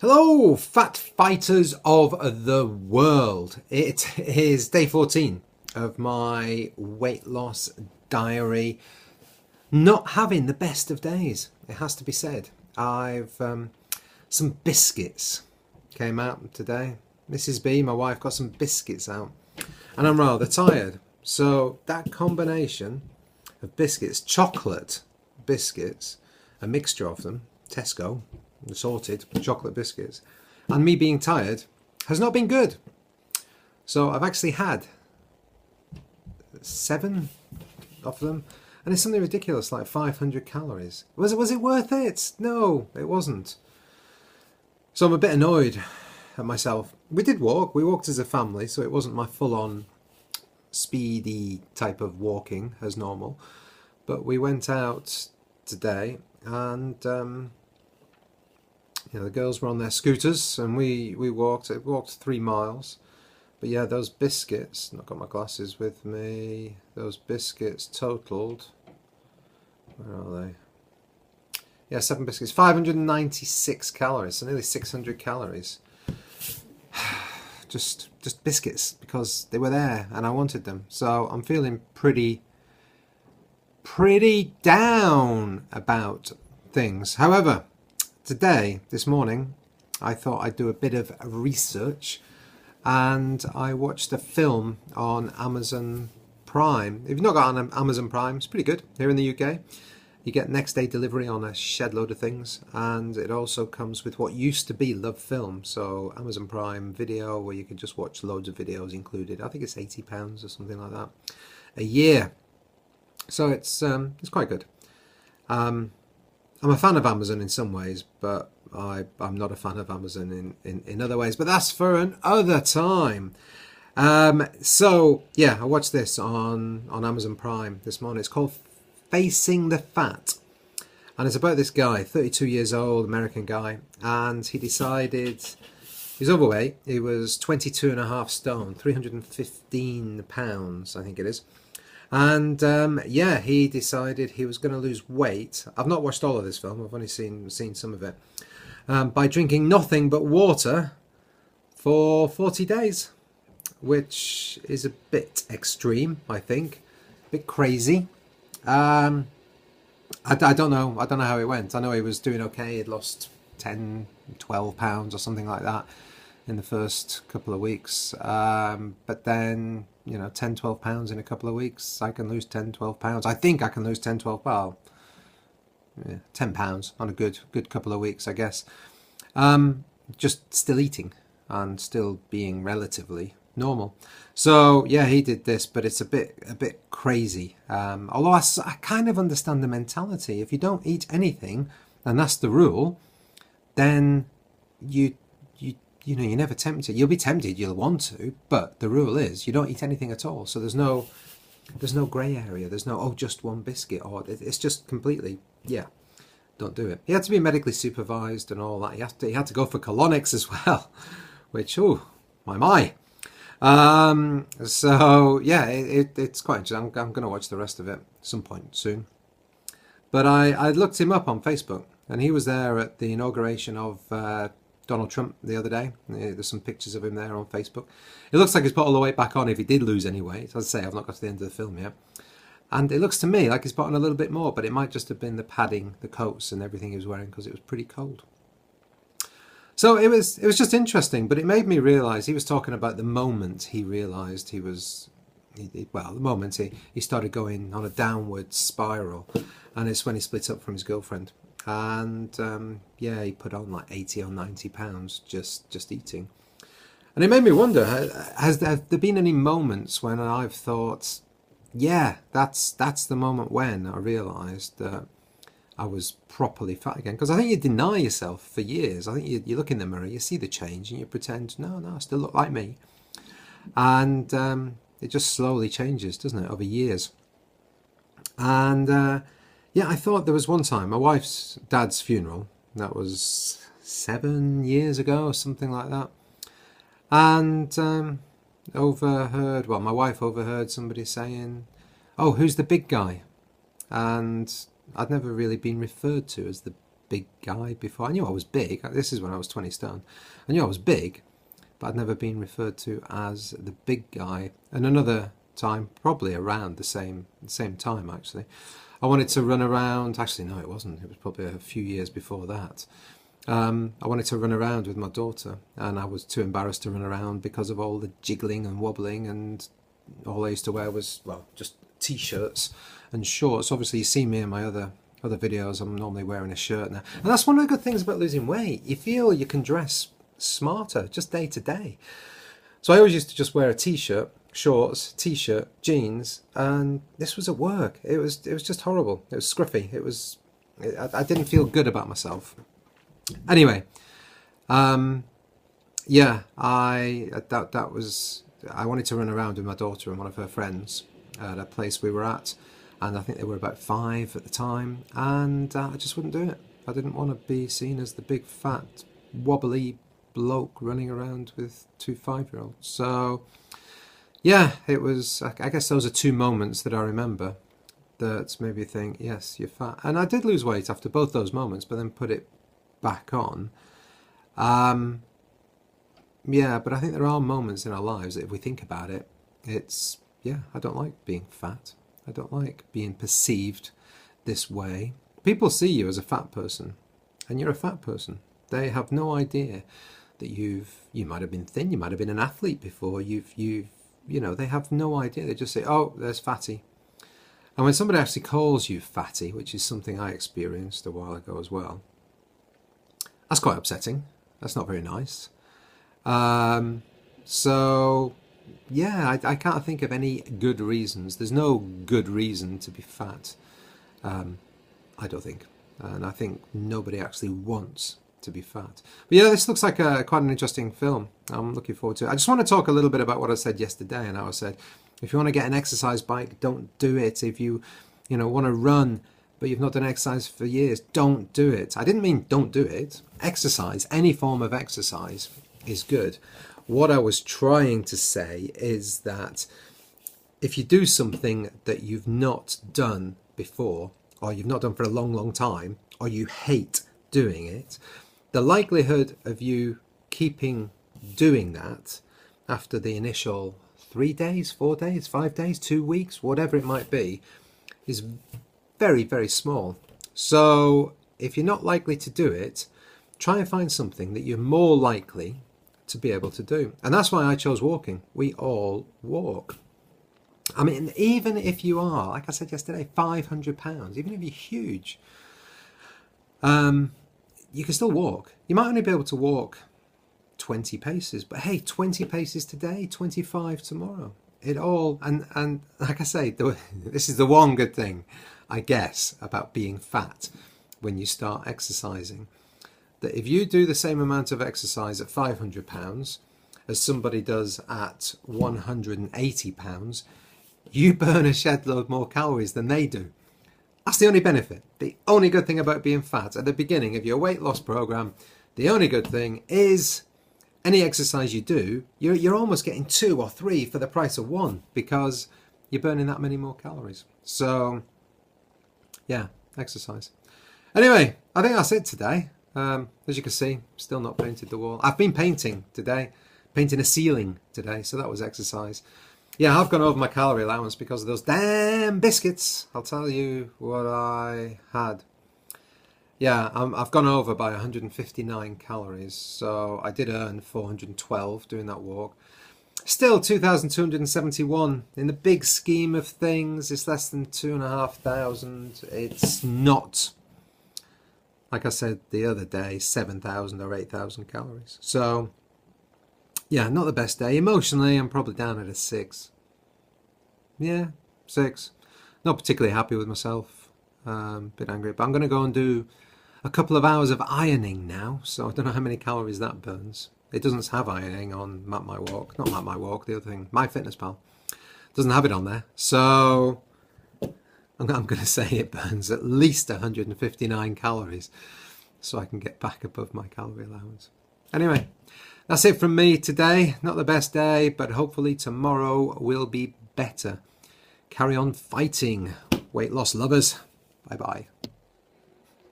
Hello, fat fighters of the world. It is day 14 of my weight loss diary. Not having the best of days, it has to be said. I've some biscuits came out today. Mrs. B, my wife, got some biscuits out, and I'm rather tired. So that combination of biscuits, chocolate biscuits, a mixture of them, Tesco, assorted chocolate biscuits, and me being tired has not been good. So I've actually had 7 of them, and it's something ridiculous like 500 calories. Was it worth it? No, it wasn't. So I'm a bit annoyed at myself. We did walk. We walked as a family, so it wasn't my full-on speedy type of walking as normal. But we went out today, and the girls were on their scooters, and we walked 3 miles. But yeah, those biscuits, I've got my glasses with me, those biscuits totaled, where are they? Yeah, 7 biscuits, 596 calories, so nearly 600 calories. Just biscuits, because they were there and I wanted them. So I'm feeling pretty down about things. However, this morning, I thought I'd do a bit of research, and I watched a film on Amazon Prime. If you've not got an Amazon Prime, it's pretty good. Here in the UK, you get next day delivery on a shed load of things, and it also comes with what used to be Love Film, so Amazon Prime Video, where you can just watch loads of videos included. I think it's £80 or something like that a year. So it's quite good. I'm a fan of Amazon in some ways, but I'm not a fan of Amazon in other ways. But that's for another time. So yeah, I watched this on Amazon Prime this morning. It's called Facing the Fat, and it's about this guy, 32 years old, American guy, and he decided he's overweight. He was 22.5 stone, 315 pounds, I think it is. And yeah, he decided he was going to lose weight. I've not watched all of this film. I've only seen some of it. By drinking nothing but water for 40 days, which is a bit extreme, I think. A bit crazy. I don't know. I don't know how it went. I know he was doing okay. He'd lost 10, 12 pounds or something like that in the first couple of weeks. But then, 10, 12 pounds in a couple of weeks, I can lose 10, 12 pounds. I think I can lose 10, 12 pounds. Yeah, 10 pounds on a good couple of weeks, I guess. Just still eating and still being relatively normal. So yeah, he did this, but it's a bit crazy. Although I kind of understand the mentality. If you don't eat anything, and that's the rule, then you're never tempted. You'll be tempted, you'll want to, but the rule is you don't eat anything at all. So there's no grey area. There's no, just one biscuit, or it's just completely, yeah, don't do it. He had to be medically supervised and all that. He had to go for colonics as well, which, my. So yeah, it's quite interesting. I'm going to watch the rest of it some point soon. But I looked him up on Facebook, and he was there at the inauguration of Donald Trump the other day. There's some pictures of him there on Facebook. It looks like he's put all the weight back on if he did lose any weight. As I say, I've not got to the end of the film yet. And it looks to me like he's put on a little bit more, but it might just have been the padding, the coats and everything he was wearing, because it was pretty cold. So it was just interesting, but it made me realise, he was talking about the moment he realised the moment he started going on a downward spiral, and it's when he split up from his girlfriend. And yeah, he put on like 80 or 90 pounds just eating. And it made me wonder, have there been any moments when I've thought, yeah, that's the moment when I realised that I was properly fat again? Because I think you deny yourself for years. I think you look in the mirror, you see the change, and you pretend, no, I still look like me. And it just slowly changes, doesn't it, over years. And yeah, I thought there was one time, my wife's dad's funeral, that was 7 years ago or something like that. And my wife overheard somebody saying, "Oh, who's the big guy?" And I'd never really been referred to as the big guy before. I knew I was big. This is when I was 20 stone. I knew I was big, but I'd never been referred to as the big guy. And another time, probably around the same time actually, I wanted to run around. Actually, no, it wasn't. It was probably a few years before that. I wanted to run around with my daughter, and I was too embarrassed to run around because of all the jiggling and wobbling, and all I used to wear was, well, just t-shirts and shorts. Obviously, you see me in my other videos, I'm normally wearing a shirt now. And that's one of the good things about losing weight. You feel you can dress smarter just day to day. So I always used to just wear a t-shirt, shorts, t-shirt, jeans, and this was at work. It was just horrible. It was scruffy. I didn't feel good about myself. Anyway, yeah, I wanted to run around with my daughter and one of her friends at a place we were at, and I think they were about 5 at the time, and I just wouldn't do it. I didn't want to be seen as the big fat wobbly bloke running around with 2 5-year-olds. So yeah, it was, I guess those are 2 moments that I remember that made me think, yes, you're fat. And I did lose weight after both those moments, but then put it back on. Yeah, but I think there are moments in our lives that if we think about it, it's, yeah, I don't like being fat. I don't like being perceived this way. People see you as a fat person, and you're a fat person. They have no idea that you might have been thin, you might have been an athlete before, you know, they have no idea. They just say, oh, there's fatty. And when somebody actually calls you fatty, which is something I experienced a while ago as well, that's quite upsetting. That's not very nice. So, yeah, I can't think of any good reasons. There's no good reason to be fat, I don't think. And I think nobody actually wants to be fat. But yeah, this looks like quite an interesting film. I'm looking forward to it. I just want to talk a little bit about what I said yesterday. And I said, if you want to get an exercise bike, don't do it. If you want to run, but you've not done exercise for years, don't do it. I didn't mean don't do it. Exercise, any form of exercise is good. What I was trying to say is that if you do something that you've not done before, or you've not done for a long, long time, or you hate doing it, the likelihood of you keeping doing that after the initial 3 days, 4 days, 5 days, 2 weeks, whatever it might be, is very, very small. So if you're not likely to do it, try and find something that you're more likely to be able to do. And that's why I chose walking. We all walk. I mean, even if you are, like I said yesterday, 500 pounds, even if you're huge, you can still walk. You might only be able to walk 20 paces, but hey, 20 paces today, 25 tomorrow. It all, and like I say, this is the one good thing, I guess, about being fat when you start exercising. That if you do the same amount of exercise at 500 pounds as somebody does at 180 pounds, you burn a shed load more calories than they do. That's the only benefit. The only good thing about being fat at the beginning of your weight loss program, the only good thing is any exercise you do, you're almost getting 2 or 3 for the price of 1 because you're burning that many more calories. So, yeah, exercise. Anyway, I think that's it today. As you can see, still not painted the wall. I've been painting today, painting a ceiling today, so that was exercise. Yeah, I've gone over my calorie allowance because of those damn biscuits. I'll tell you what I had. Yeah, I've gone over by 159 calories, so I did earn 412 doing that walk. Still 2,271. In the big scheme of things, it's less than 2,500. It's not, like I said the other day, 7,000 or 8,000 calories. So, yeah, not the best day. Emotionally, I'm probably down at a 6. Yeah, 6. Not particularly happy with myself. Bit angry. But I'm going to go and do a couple of hours of ironing now. So I don't know how many calories that burns. It doesn't have ironing on Map My Walk. Not Map My Walk, the other thing. MyFitnessPal. Doesn't have it on there. So I'm going to say it burns at least 159 calories. So I can get back above my calorie allowance. Anyway, that's it from me today. Not the best day, but hopefully tomorrow will be better. Carry on fighting, weight loss lovers. Bye-bye.